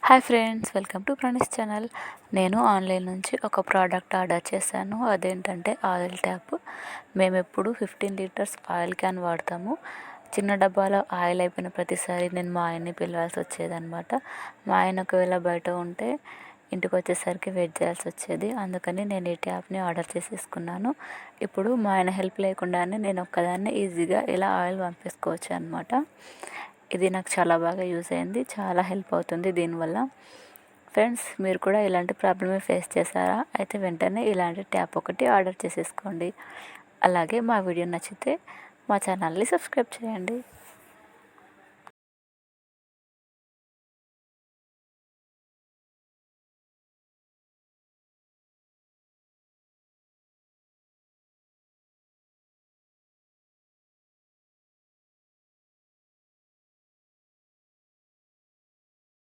Hi friends, welcome to ప్రణీస్ channel. నేను online నుంచి ఒక ప్రోడక్ట్ ఆర్డర్ చేశాను. అదేంటంటే ఆయిల్ ట్యాప్. మేము ఎప్పుడు 15 లీటర్స్ ఆయిల్ క్యాన్ వాడతాము. చిన్న డబ్బాలో ఆయిల్ అయిపోయిన ప్రతిసారి నేను మా ఆయన్ని పిలవాల్సి వచ్చేదనమాట. మా ఆయన ఒకవేళ బయట ఉంటే ఇంటికి వచ్చేసరికి వెయిట్ చేయాల్సి వచ్చేది. అందుకని నేను ఈ ట్యాప్ని ఆర్డర్ చేసేసుకున్నాను. ఇప్పుడు మా ఆయన హెల్ప్ లేకుండానే నేను ఒక్కదాన్నే ఈజీగా ఇలా ఆయిల్ పంపేసుకోవచ్చు అనమాట. ఇది నాకు చాలా బాగా యూజ్ అయింది. చాలా హెల్ప్ అవుతుంది దీనివల్ల. ఫ్రెండ్స్, మీరు కూడా ఇలాంటి ప్రాబ్లమే ఫేస్ చేశారా? అయితే వెంటనే ఇలాంటి ట్యాప్ ఒకటి ఆర్డర్ చేసేసుకోండి. అలాగే మా వీడియో నచ్చితే మా ఛానల్ని సబ్స్క్రైబ్ చేయండి.